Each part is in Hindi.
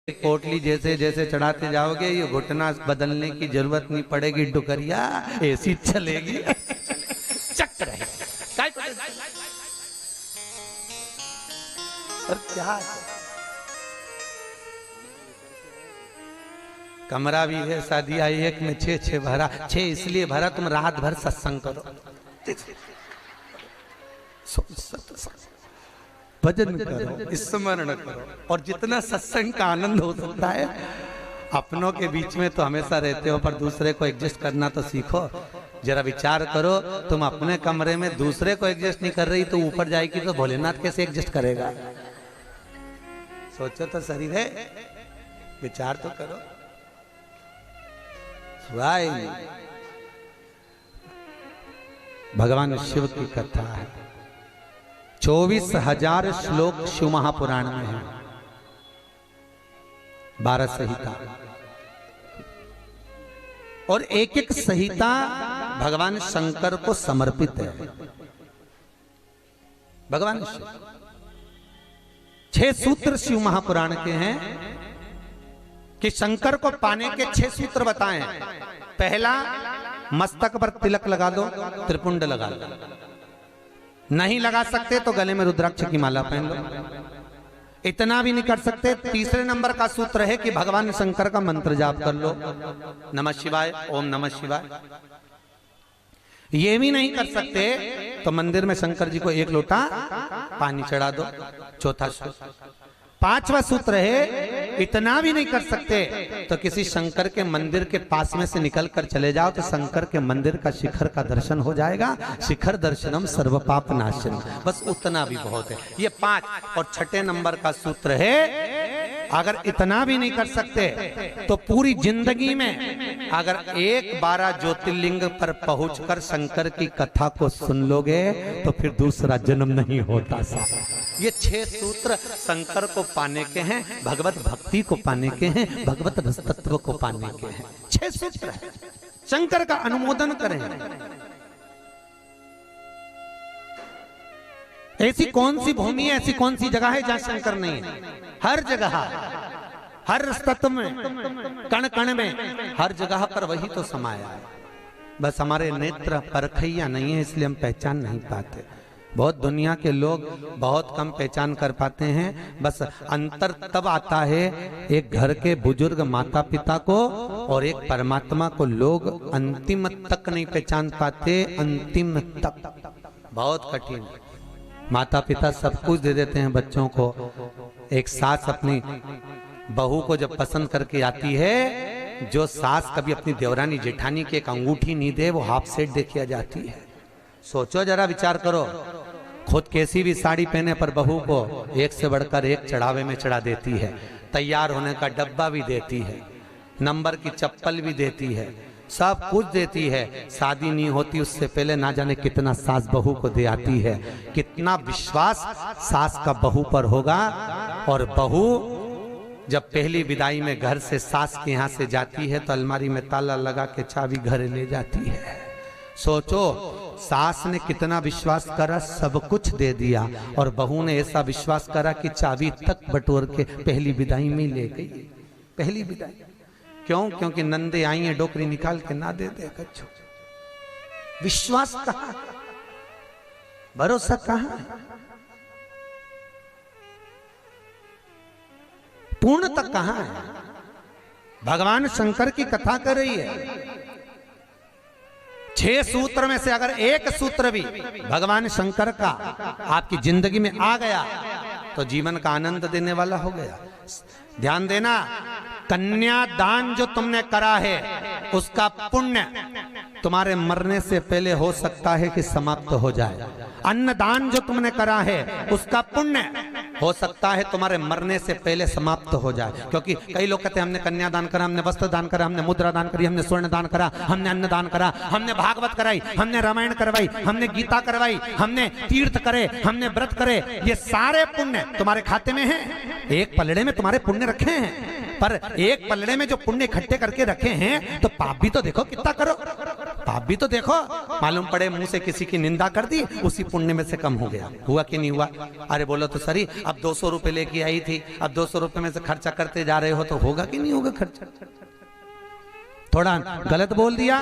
पोटली जैसे जैसे चढ़ाते जाओगे ये घुटना बदलने की जरूरत नहीं पड़ेगी, डुकरिया ऐसी चलेगी चक रहेगी। और क्या कमरा भी है, शादी आई एक में 6 भरा, 6 इसलिए भरा तुम रात भर सत्संग करो, भजन करो, स्मरण करो, और जितना सत्संग का आनंद हो सकता है। अपनों के बीच में तो हमेशा रहते हो, पर दूसरे को एडजस्ट करना तो सीखो। जरा विचार करो, तुम अपने कमरे में दूसरे को एडजस्ट नहीं कर रही तो ऊपर जाएगी तो भोलेनाथ कैसे एडजस्ट करेगा? सोचो तो शरीर है, विचार तो करो। भगवान शिव की कथा है, 24,000 श्लोक शिव महापुराण में है, 12 संहिता, और एक एक संहिता भगवान शंकर को समर्पित है। भगवान शिव 6 सूत्र शिव महापुराण के हैं कि शंकर को पाने के 6 सूत्र बताएं। पहला, मस्तक पर तिलक लगा दो, त्रिपुंड लगा दो, नहीं लगा सकते तो गले में रुद्राक्ष की माला पहन लो। इतना भी नहीं कर सकते, तीसरे नंबर का सूत्र है कि भगवान शंकर का मंत्र जाप कर लो, नमः शिवाय, ओम नमः शिवाय। ये भी नहीं कर सकते तो मंदिर में शंकर जी को 1 लोटा पानी चढ़ा दो, चौथा सूत्र। 5वां सूत्र है, इतना भी नहीं कर सकते तो किसी शंकर के मंदिर के पास में से निकल कर चले जाओ तो शंकर के मंदिर का शिखर का दर्शन हो जाएगा। शिखर दर्शनम सर्व पाप नाशनम, बस उतना भी बहुत है। ये 5। और 6ठे नंबर का सूत्र है, अगर इतना भी नहीं कर सकते तो पूरी जिंदगी में अगर 12 ज्योतिर्लिंग पर पहुंचकर शंकर की कथा को सुन लोगे तो फिर दूसरा जन्म नहीं होता। ये 6 सूत्र शंकर को पाने के हैं, भगवत भक्ति को पाने के हैं, भगवत रस तत्व को पाने के हैं। 6 सूत्र है, शंकर का अनुमोदन करें। ऐसी कौन सी भूमि है, ऐसी कौन सी जगह है जहां शंकर नहीं है? हर जगह, हर तत्व में, कण कण में, हर जगह पर वही तो समाया है। बस हमारे नेत्र परखैया नहीं है, इसलिए हम पहचान नहीं पाते। बहुत दुनिया के लोग बहुत कम पहचान कर पाते हैं। बस अंतर तब आता है एक घर के बुजुर्ग माता पिता को और एक परमात्मा को लोग अंतिम तक नहीं पहचान पाते। अंतिम तक बहुत कठिन है। माता पिता सब कुछ दे देते हैं बच्चों को। एक सास अपनी बहू को जब पसंद करके आती है, जो सास कभी अपनी देवरानी जेठानी की एक अंगूठी नहीं दे वो हाफ सेट देके आ जाती है। सोचो जरा, विचार करो, खुद कैसी भी साड़ी पहने पर बहू को एक से बढ़कर एक चढ़ावे में चढ़ा देती है, तैयार होने का डब्बा भी देती है, नंबर की चप्पल भी देती है, सब कुछ देती है। शादी नहीं होती उससे पहले ना जाने कितना सास बहू को दे आती है। कितना विश्वास सास का बहू पर होगा। और बहू जब पहली विदाई में घर से सास के यहाँ से जाती है तो अलमारी में ताला लगा के चाबी घर ले जाती है। सोचो, सास ने कितना विश्वास करा, सब कुछ दे दिया, और बहू ने ऐसा विश्वास करा कि चाबी तक बटोर के पहली विदाई में ले गई। पहली विदाई क्यों? क्योंकि नंदे आई हैं, डोकरी निकाल के ना दे दे कच्छो। विश्वास कहाँ, भरोसा कहाँ, पूर्ण तक कहाँ है? भगवान शंकर की कथा कर रही है। 6 सूत्र में से अगर एक सूत्र भी भगवान शंकर का आपकी जिंदगी में आ गया तो जीवन का आनंद देने वाला हो गया। ध्यान देना, कन्यादान जो तुमने करा है उसका पुण्य तुम्हारे मरने से पहले हो सकता है कि समाप्त हो जाए। अन्नदान जो तुमने करा है उसका पुण्य हो सकता है तुम्हारे मरने से पहले समाप्त हो जाए। क्योंकि कई लोग कहते हैं हमने कन्यादान करा, हमने वस्त्र दान करा, हमने मुद्रा दान करी, हमने स्वर्ण दान करा, हमने अन्न दान करा, हमने भागवत कराई, हमने रामायण करवाई, हमने गीता करवाई, हमने तीर्थ करे, हमने व्रत करे। ये सारे पुण्य तुम्हारे खाते में हैं। एक पलड़े में तुम्हारे पुण्य रखे हैं, पर एक पलड़े में जो पुण्य इकट्ठे करके रखे हैं तो पाप भी तो देखो कितना करो। पाप भी तो देखो, मालूम पड़े मुंह से किसी की निंदा कर दी, उसी पुण्य में से कम हो गया। हुआ कि नहीं हुआ? अरे बोलो तो सही, अब 200 रुपए लेके आई थी, अब 200 रुपए में से खर्चा करते जा रहे हो, तो होगा कि नहीं होगा खर्चा? थोड़ा गलत बोल दिया,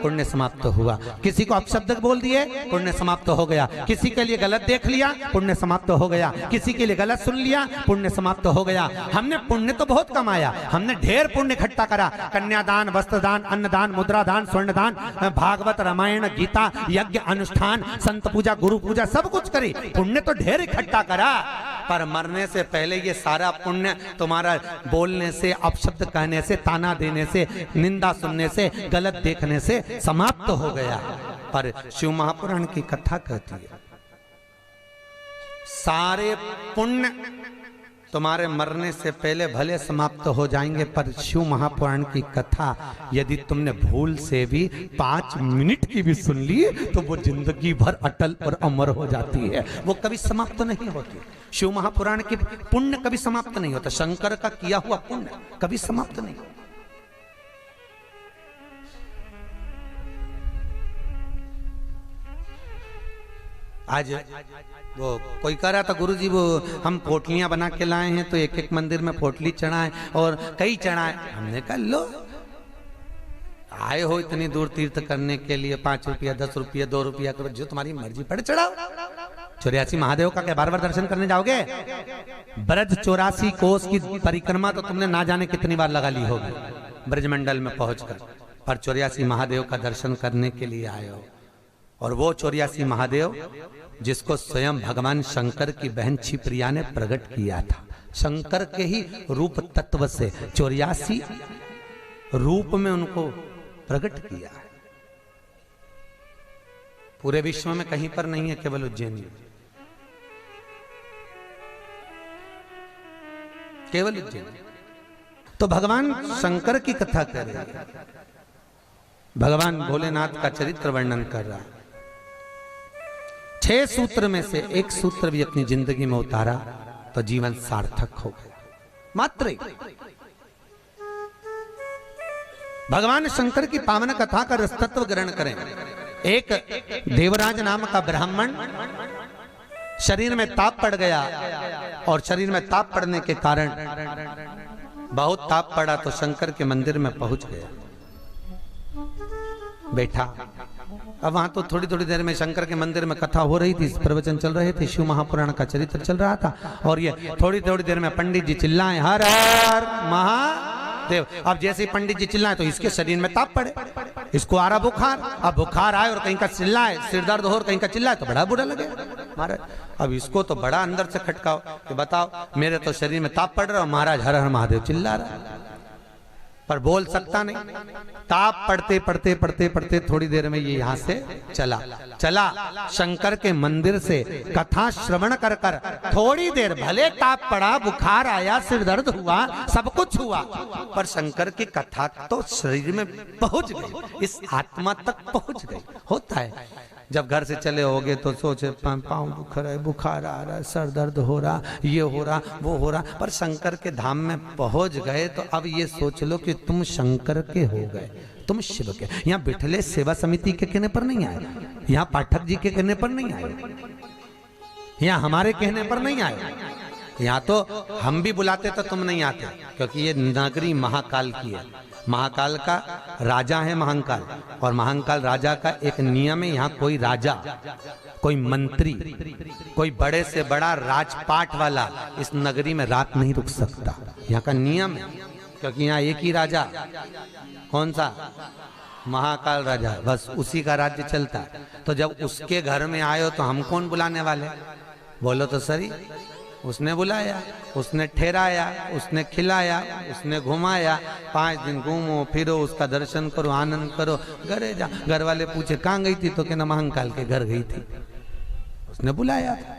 पुण्य समाप्त तो हुआ। किसी को अपशब्द बोल दिए, पुण्य समाप्त हो गया। किसी के लिए गलत देख लिया, पुण्य समाप्त हो गया। किसी के लिए गलत सुन लिया, पुण्य समाप्त हो गया। हमने पुण्य तो बहुत कमाया, हमने ढेर पुण्य इकट्ठा करा। कन्यादान, वस्त्रदान, अन्नदान, मुद्रादान, स्वर्णदान, भागवत, रामायण, गीता, यज्ञ, अनुष्ठान, संत पूजा, गुरु पूजा, सब कुछ करी, पुण्य तो ढेर इकट्ठा करा। पर मरने से पहले ये सारा पुण्य तुम्हारा बोलने से, अपशब्द कहने से, ताना देने से, निंदा सुनने से, गलत देखने से समाप्त हो गया। पर शिव महापुराण की कथा कहती है सारे पुण्य तुम्हारे मरने से पहले भले समाप्त हो जाएंगे, पर शिव महापुराण की कथा यदि तुमने भूल से भी 5 मिनट की भी सुन ली तो वो जिंदगी भर अटल और अमर हो जाती है, वो कभी समाप्त नहीं होती। शिव महापुराण की पुण्य कभी समाप्त नहीं होता, शंकर का किया हुआ पुण्य कभी समाप्त नहीं होता। आज वो कोई कह रहा था, गुरुजी वो हम पोटलियां बना के लाए हैं, तो एक एक मंदिर में पोटली चढ़ाएं और कई चढ़ाएं। हमने कहा लो, आए हो इतनी दूर तीर्थ करने के लिए, 5 रुपया, 10 रुपया, 2 रुपया करो, जो तुम्हारी मर्जी पड़े चढ़ाओ। 84 महादेव का क्या बार-बार दर्शन करने जाओगे? ब्रज 84 कोस की परिक्रमा तो तुमने ना जाने कितनी बार लगा ली होगी ब्रजमंडल में पहुंचकर, पर 84 महादेव का दर्शन करने के लिए आए हो। और वो 84 महादेव जिसको स्वयं भगवान शंकर की बहन छिप्रिया ने प्रकट किया था, शंकर के ही रूप तत्व से 84 रूप में उनको प्रकट किया है। पूरे विश्व में कहीं पर नहीं है, केवल उज्जैन में, केवल उज्जैन। तो भगवान शंकर की कथा कर रहे हैं, भगवान भोलेनाथ का चरित्र वर्णन कर रहा है। 6 सूत्र में से एक सूत्र भी अपनी जिंदगी में उतारा तो जीवन सार्थक हो गया। मात्र भगवान शंकर की पावन कथा का रसतत्व ग्रहण करें। एक देवराज नाम का ब्राह्मण शरीर में ताप पड़ गया, और शरीर में ताप पड़ने के कारण बहुत ताप पड़ा तो शंकर के मंदिर में पहुंच गया, बैठा। अब वहां तो थोड़ी थोड़ी देर में शंकर के मंदिर में कथा हो रही थी, प्रवचन चल रहे थे, शिव महापुराण का चरित्र चल रहा था, और ये थोड़ी थोड़ी देर में पंडित जी चिल्लाएं हर हर महादेव। अब जैसे ही पंडित जी चिल्लाएं तो इसके शरीर में ताप पड़े, इसको आ रहा बुखार। अब बुखार आए और कहीं का चिल्लाए, सिर दर्द हो और कहीं का चिल्लाए तो बड़ा बुरा लगे महाराज। अब इसको तो बड़ा अंदर से खटकाओ कि बताओ मेरे तो शरीर में ताप पड़ रहा है, महाराज हर हर महादेव चिल्ला रहा है, पर बोल सकता नहीं। ताप पढ़ते पढ़ते पढ़ते पढ़ते थोड़ी देर में ये यहाँ से चला शंकर के मंदिर से कथा श्रवण कर कर थोड़ी देर भले ताप पड़ा, बुखार आया, सिर दर्द हुआ, सब कुछ हुआ, पर शंकर की कथा तो शरीर में पहुंच गई, इस आत्मा तक पहुंच गई। होता है जब घर से चले होगे तो सोचे पाँव दुख रहा है, बुखार आ रहा है, सर दर्द हो रहा, ये हो रहा, वो हो रहा, पर शंकर के धाम में पहुंच गए तो अब ये सोच लो कि तुम शंकर के हो गए, तुम शिव के। यहाँ बिठले सेवा समिति के कहने पर नहीं आए, यहाँ पाठक जी के कहने पर नहीं आए, यहाँ हमारे कहने पर नहीं आए, यहाँ तो हम भी बुलाते तो तुम नहीं आते, क्योंकि ये नगरी महाकाल की है। महाकाल का राजा है महाकाल, और महाकाल राजा का एक नियम है, यहाँ कोई राजा, कोई मंत्री, कोई बड़े से बड़ा राजपाट वाला इस नगरी में रात नहीं रुक सकता, यहाँ का नियम है। क्योंकि यहाँ एक ही राजा, कौन सा? महाकाल राजा, बस उसी का राज्य चलता है। तो जब उसके घर में आए हो तो हम कौन बुलाने वाले? बोलो तो सही। उसने बुलाया, उसने ठहराया, उसने खिलाया, उसने घुमाया, 5 दिन घूमो फिरो, उसका दर्शन करो, आनंद करो, घरे जा। घर वाले पूछे कहाँ गई थी, तो कहना महाकाल के घर गई थी, उसने बुलाया था।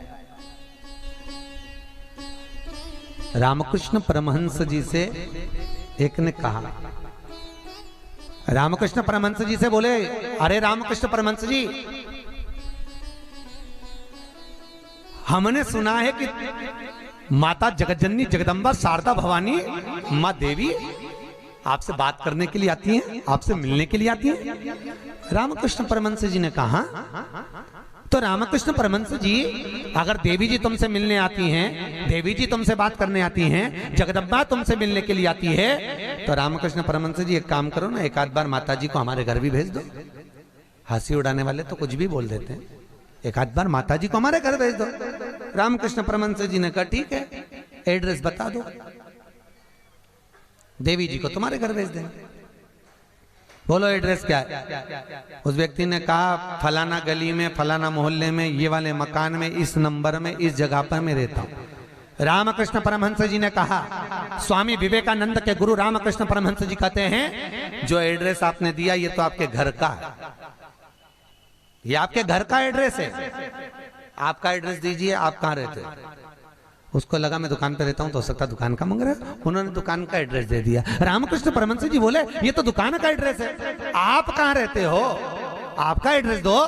रामकृष्ण परमहंस जी से एक ने कहा, रामकृष्ण परमहंस जी से बोले, अरे रामकृष्ण परमहंस जी, हमने सुना है कि माता जगतजननी जगदम्बा शारदा भवानी माँ देवी आपसे बात करने के लिए आती हैं, आपसे मिलने के लिए आती हैं। रामकृष्ण परमहंस जी ने कहा, तो रामकृष्ण परमहंस जी, अगर देवी जी तुमसे मिलने आती हैं, देवी जी तुमसे बात करने आती हैं, जगदम्बा तुमसे मिलने के लिए आती है, तो रामकृष्ण परमहंस जी एक काम करो ना, एक आध बार माता जी को हमारे घर भी भेज दो। हंसी उड़ाने वाले तो कुछ भी बोल देते हैं, एक आध बार माता जी को हमारे घर भेज दो। रामकृष्ण परमहंस जी ने कहा ठीक है, एड्रेस बता दो, देवी जी को तुम्हारे घर भेज देंगे। बोलो एड्रेस क्या है? उस व्यक्ति ने कहा फलाना गली में, फलाना मोहल्ले में, ये वाले मकान में, इस नंबर में, इस जगह पर मैं रहता हूं। रामकृष्ण परमहंस जी ने कहा, स्वामी विवेकानंद के गुरु रामकृष्ण परमहंस जी कहते हैं, जो एड्रेस आपने दिया ये तो आपके घर का है, ये आपके घर का एड्रेस है, आपका एड्रेस दीजिए, आप कहाँ रहते हैं। उसको लगा मैं दुकान पे रहता हूं, तो हो सकता दुकान का मांग रहा है, उन्होंने दुकान का एड्रेस दे दिया। रामकृष्ण परमहंस जी बोले ये तो दुकान का एड्रेस है, आप कहाँ रहते हो, आपका एड्रेस दो।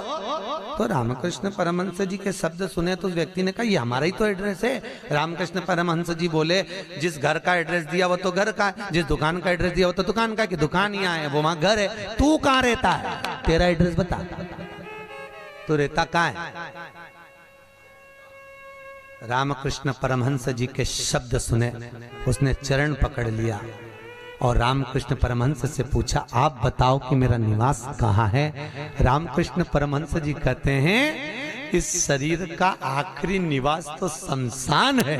तो रामकृष्ण परमहंस जी के शब्द सुने तो उस व्यक्ति ने कहा ये हमारा ही तो एड्रेस है। रामकृष्ण परमहंस जी बोले जिस घर का एड्रेस दिया वो तो घर का है, जिस दुकान का एड्रेस दिया वो तो दुकान का, कि दुकान यहाँ है वो वहां घर है, तू कहाँ रहता है, तेरा एड्रेस बता, तू रहता कहाँ है। रामकृष्ण परमहंस जी के शब्द सुने, उसने चरण पकड़ लिया और रामकृष्ण परमहंस से पूछा आप बताओ कि मेरा निवास कहाँ है। रामकृष्ण परमहंस जी कहते हैं इस शरीर का आखिरी निवास तो शमशान है,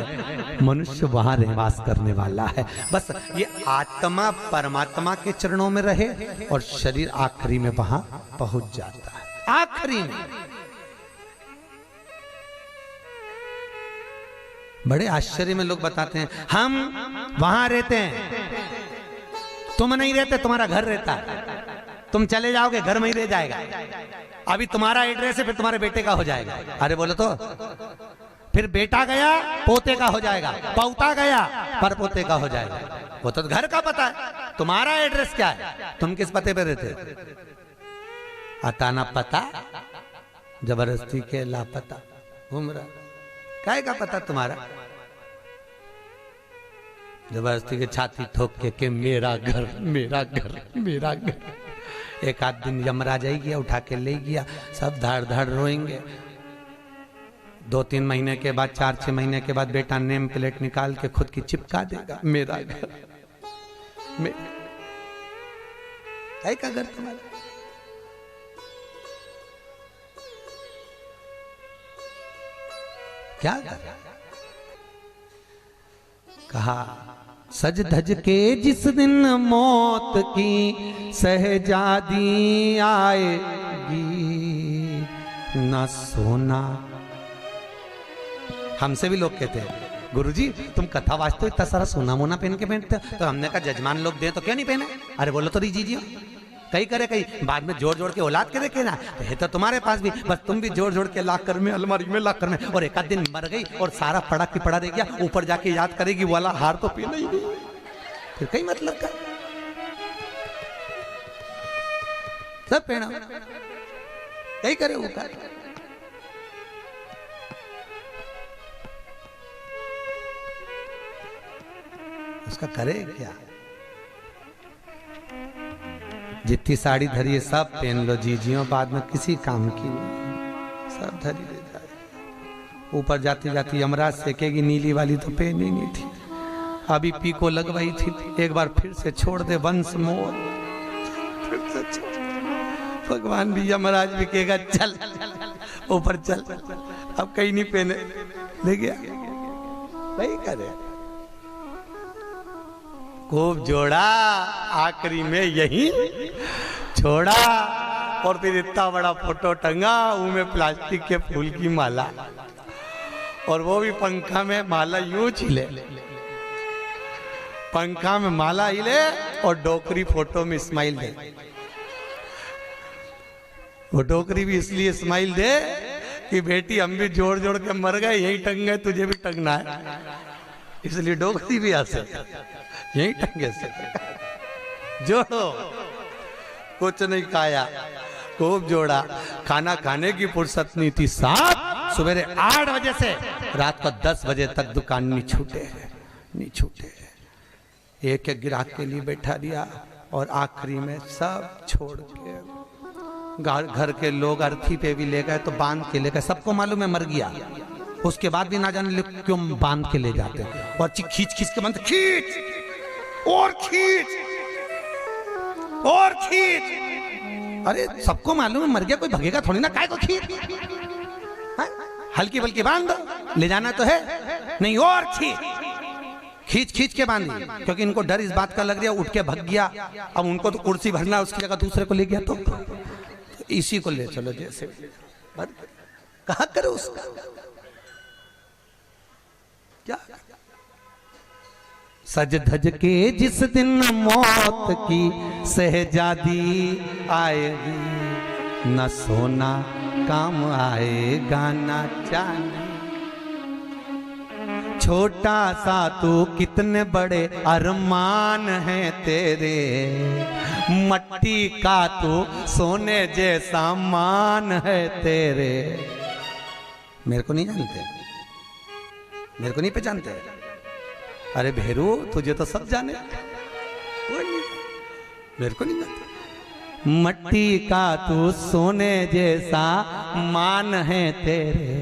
मनुष्य वहां निवास करने वाला है। बस ये आत्मा परमात्मा के चरणों में रहे और शरीर आखिरी में वहां पहुंच जाता है, आखिरी में। बड़े आश्चर्य में लोग बताते हैं हम वहां रहते हैं, तुम नहीं रहते, तुम्हारा घर रहता है, तुम चले जाओगे घर में ही रह जाएगा, अभी तुम्हारा एड्रेस है फिर तुम्हारे बेटे का हो जाएगा। अरे बोलो तो, फिर बेटा गया पोते का हो जाएगा, पौता गया पर पोते का हो जाएगा, वो तो घर का पता है, तुम्हारा एड्रेस क्या है, तुम किस पते पे रहते हो। अताना पता जबरदस्ती के लापता घूम रहा, काय का पता तुम्हारा, जबरदस्ती के छाती ठोक के मेरा घर मेरा घर मेरा घर। एक आध दिन यमराज आई गया, उठा के ले गया, सब धाड़ धाड़ रोएंगे। 2-3 महीने के बाद, 4-6 महीने के बाद बेटा नेम प्लेट निकाल के खुद की चिपका देगा, मेरा घर काय का घर तुम्हारा। क्या कहा, सज धज के जिस दिन मौत की सहजादी आएगी, न सोना। हमसे भी लोग कहते हैं गुरुजी तुम कथा वाचते हो, इतना सारा सोना मोना पहन के पहनते हो, तो हमने कहा जजमान लोग दे तो क्यों नहीं पहने। अरे बोलो तो दीजिए, कहीं करे कहीं बाद में जोड़ जोड़ के औलाद के देखे ना, तो है तो तुम्हारे पास भी, बस तुम भी जोड़ जोड़ के लाकर में अलमारी में लाकर में, और एक आध दिन मर गई और सारा पड़ा की पड़ा रह गया, ऊपर जाके याद करेगी वाला हार तो पीना ही नहीं, फिर कहीं मतलब का सब पहना कहीं करे वो कर। उसका करे क्या, जितनी साड़ी धरी है सब पहन लो जीजियों, बाद में किसी काम की नहीं, सब धरी ले जाए। ऊपर जाती जाती यमराज सेकेगी, नीली वाली तो पहनी नहीं थी, अभी पीको लगवाई थी, एक बार फिर से छोड़ दे वंश मोर, फिर से छोड़। भगवान भी यमराज भी कहेगा चल ऊपर चल, अब कहीं नहीं पहने, ले गया वही करे। खूब जोड़ा, आखिरी में यही छोड़ा, और फिर इतना बड़ा फोटो टंगा, उनमें प्लास्टिक के फूल की माला, और वो भी पंखा में माला यूं हिले, पंखा में माला हिले और डोकरी फोटो में स्माइल दे। वो डोकरी भी इसलिए स्माइल दे कि बेटी हम भी जोड़ जोड़ के मर गए, यही टंग गए, तुझे भी टंगना है, इसलिए डोकरी भी हंसे, यही टंगे से जोड़ो। कुछ नहीं खाया, खूब जोड़ा, खाना खाने की फुर्सत नहीं थी, साथ सवेरे 8 बजे से रात को 10 बजे तक दुकान नहीं छूटे, नहीं छूटे। एक एक ग्राहक के लिए बैठा दिया और आखिरी में सब छोड़ के घर के लोग अर्थी पे भी ले गए तो बांध के ले गए। सबको मालूम है मर गया, उसके बाद भी ना जाने क्यों बांध के ले जाते और खींच खींच के बांध, खींच और खींच और खींच। अरे सबको मालूम है मर गया, कोई भगेगा थोड़ी ना, काय को खींच, हल्की बल्कि बांध दो, ले जाना तो है नहीं, और खींच खींच खींच के बांधी, क्योंकि इनको डर इस बात का लग रहा, उठ के भग गया, अब उनको तो कुर्सी भरना, उसकी जगह दूसरे को ले गया तो इसी को ले चलो, जैसे कहा करो उसका क्या। सज धज के जिस दिन मौत की सहजादी आएगी, न सोना काम आएगा न चांदी। छोटा सा तू कितने बड़े अरमान हैं तेरे, मट्टी का तू सोने जैसा मान है तेरे। मेरे को नहीं जानते, मेरे को नहीं पहचानते? अरे भेरू तुझे तो सब जाने, मेरे को नहीं जानते। मट्टी का तू सोने जैसा मान है तेरे,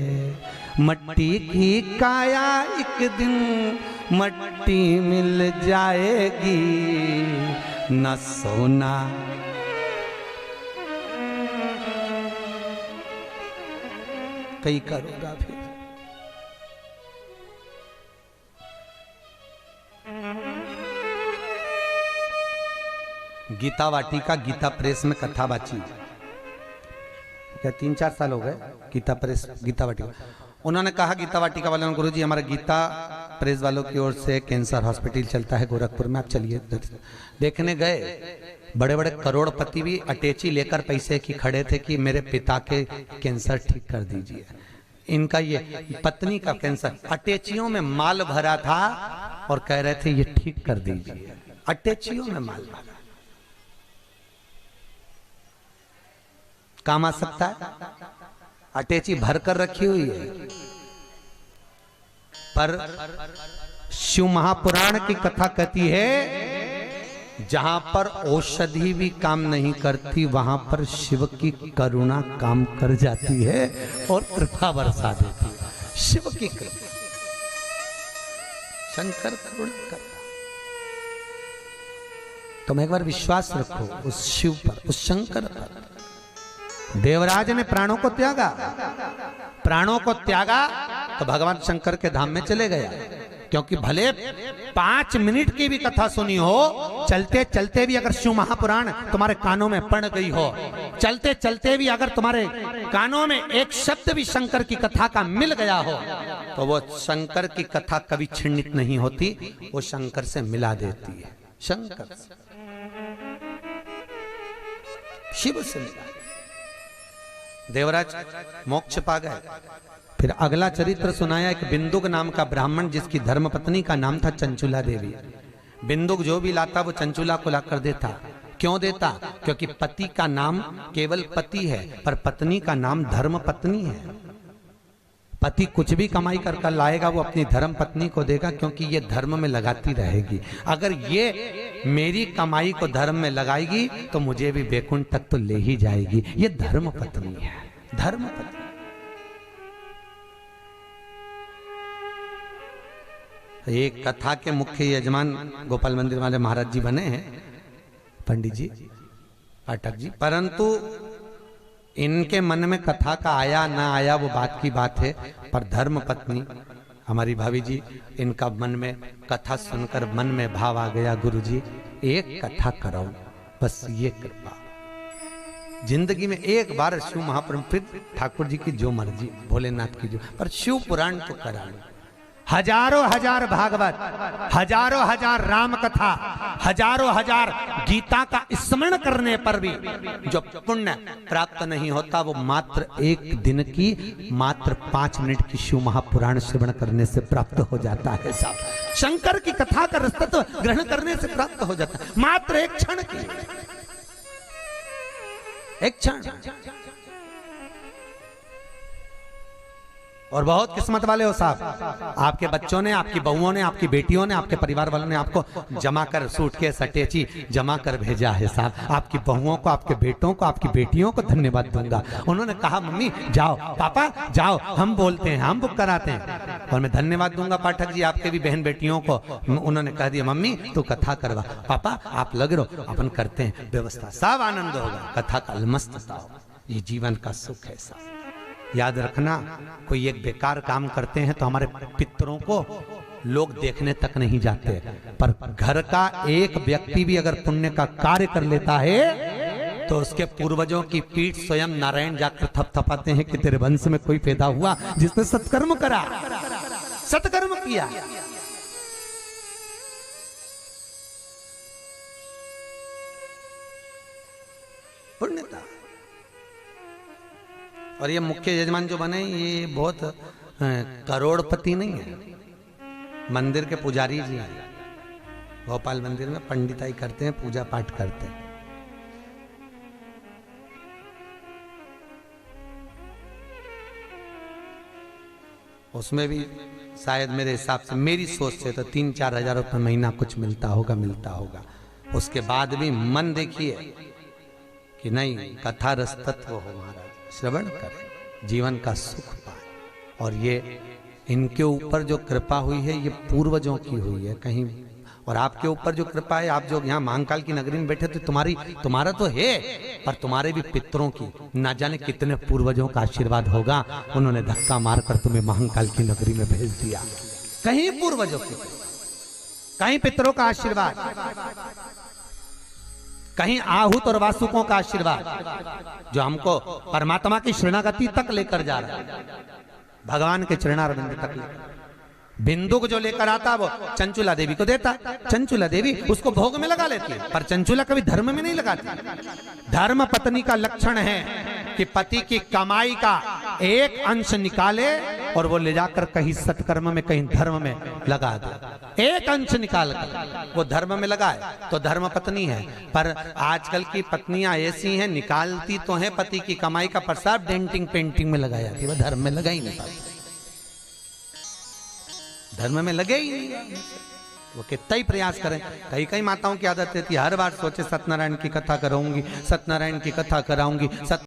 मट्टी की काया एक दिन मट्टी मिल जाएगी, न सोना कहीं करोगा फिर। गीता वाटिका गीता प्रेस में कथा बाची, क्या 3-4 साल हो गए गीता प्रेस गीता वाटिका। उन्होंने कहा गीता वाटिका वालों, गुरु जी हमारा गीता प्रेस वालों की ओर से कैंसर हॉस्पिटल चलता है गोरखपुर में, आप चलिए। देखने गए, बड़े बड़े करोड़पति भी अटैची लेकर पैसे की खड़े थे कि मेरे पिता के कैंसर ठीक कर दीजिए। इनका ये पत्नी का कैंसर, अटैचियों में माल भरा था और कह रहे थे ये ठीक कर दीजिए, अटैचियों में माल भरा। काम आ सकता है, अटैची भर कर रखी हुई है, पर शिव महापुराण की कथा कहती है जहां पर औषधि भी काम नहीं करती वहां पर शिव की करुणा काम कर जाती है और कृपा बरसा देती है। शिव की कृपा, शंकर करुणा करता। तुम एक बार विश्वास रखो उस शिव पर, उस शंकर पर। देवराज ने प्राणों को त्यागा, प्राणों को त्यागा तो भगवान शंकर के धाम में चले गया, क्योंकि भले 5 मिनट की भी कथा सुनी हो, चलते चलते भी अगर शिव महापुराण तुम्हारे कानों में पड़ गई हो, चलते चलते भी अगर तुम्हारे कानों में एक शब्द भी शंकर की कथा का मिल गया हो, तो वो शंकर की कथा कभी छिन्नित नहीं होती, वो शंकर से मिला देती है। शंकर शिव से मिला, देवराज मोक्ष पा गए। फिर अगला चरित्र सुनाया एक बिंदुक नाम का ब्राह्मण जिसकी धर्मपत्नी का नाम था चंचुला देवी। बिंदुक जो भी लाता वो चंचुला को लाकर देता। क्यों देता? क्योंकि पति का नाम केवल पति है, पर पत्नी का नाम धर्मपत्नी है। पति कुछ भी कमाई कर कर लाएगा वो अपनी धर्म पत्नी को देगा, क्योंकि ये धर्म में लगाती रहेगी। अगर ये मेरी कमाई को धर्म में लगाएगी तो मुझे भी बैकुंठ तक तो ले ही जाएगी। ये धर्म पत्नी है, धर्म पत्नी। एक कथा के मुख्य यजमान गोपाल मंदिर वाले महाराज जी बने हैं, पंडित जी पाठक जी, परंतु इनके मन में कथा का आया ना आया वो बात की बात है, पर धर्म पत्नी हमारी भाभी जी, इनका मन में कथा सुनकर मन में भाव आ गया, गुरु जी एक कथा कराओ, बस ये कृपा। जिंदगी में एक बार शिव महापुराण, फिर ठाकुर जी की जो मर्जी, भोलेनाथ की जो, पर शिव पुराण तो करा लो। हजारों हजार भागवत, हजारों हजार राम कथा, हजारों हजार गीता का स्मरण करने पर भी जो पुण्य प्राप्त नहीं होता वो मात्र एक दिन की, मात्र 5 मिनट की शिव महापुराण श्रवण करने से प्राप्त हो जाता है। साहब शंकर की कथा का रसतत्व ग्रहण करने से प्राप्त हो जाता है, मात्र एक क्षण की, एक क्षण। और बहुत किस्मत वाले हो साहब, आपके बच्चों ने, आपकी बहुओं ने, आपकी बेटियों ने, आपके परिवार वालों ने आपको जमा कर सूटकेस अटैची जमा कर भेजा है साहब। आपकी बहुओं को, आपके बेटों को, आपकी बेटियों को धन्यवाद दूंगा। उन्होंने कहा मम्मी जाओ, पापा जाओ, हम बोलते हैं, हम बुक कराते हैं। और मैं धन्यवाद दूंगा पाठक जी आपके भी बहन बेटियों को। उन्होंने कह दिया मम्मी तू कथा करवा, पापा आप लग रहो, अपन करते हैं व्यवस्था, सब आनंद होगा, कथा का मस्त होगा। ये जीवन का सुख है साहब। याद रखना, कोई एक बेकार काम करते हैं तो हमारे पितरों को लोग देखने तक नहीं जाते, पर घर का एक व्यक्ति भी अगर पुण्य का कार्य कर लेता है तो उसके पूर्वजों की पीठ स्वयं नारायण जाकर थपथपाते हैं कि तेरे वंश में कोई पैदा हुआ जिसने सत्कर्म करा, सत्कर्म किया। पुण्यता। और ये मुख्य यजमान जो बने ये बहुत करोड़पति नहीं है, मंदिर के पुजारी जी हैं, भोपाल मंदिर में पंडिताई करते हैं, पूजा पाठ करते हैं। उसमें भी शायद मेरे हिसाब से, मेरी सोच से तो 3-4 हजार रुपये महीना कुछ मिलता होगा। उसके बाद भी मन देखिए कि नहीं, कथा रस तत्व हो महाराज, श्रवण करें, जीवन का सुख पाए। और ये इनके ऊपर जो कृपा हुई है ये पूर्वजों की हुई है कहीं, और आपके ऊपर जो कृपा है, आप जो यहाँ महाकाल की नगरी में बैठे तो तुम्हारा तो है, पर तुम्हारे भी पितरों की ना जाने कितने पूर्वजों का आशीर्वाद होगा। उन्होंने धक्का मारकर तुम्हें महाकाल की नगरी में भेज दिया। कहीं पूर्वजों की, कहीं पितरों का आशीर्वाद, कहीं आहूत और वासुकों का आशीर्वाद जो हमको परमात्मा की शरणागति तक लेकर जा रहा है, भगवान के चरणारविंद तक लेकर। बिंदु को जो लेकर आता वो चंचुला देवी को देता, चंचुला देवी उसको भोग में लगा लेती है, पर चंचुला कभी धर्म में नहीं लगाती। धर्म पत्नी का लक्षण है कि पति की कमाई का एक अंश निकाले और वो ले जाकर कहीं सत्कर्म में, कहीं धर्म में लगा दे। एक अंश निकाल कर वो धर्म में लगाए तो धर्म पत्नी है। पर आजकल की पत्नियां ऐसी हैं, निकालती तो हैं पति की कमाई का, पर सब डेंटिंग पेंटिंग में लगाया, वो धर्म में लगा ही नहीं पाती, धर्म में लगे ही नहीं। वो कितना ही प्रयास करें। कई माताओं की आदत रहती है हर बार सोचे सत्यनारायण की कथा कराऊंगी, सत्यनारायण की कथा कराऊंगी,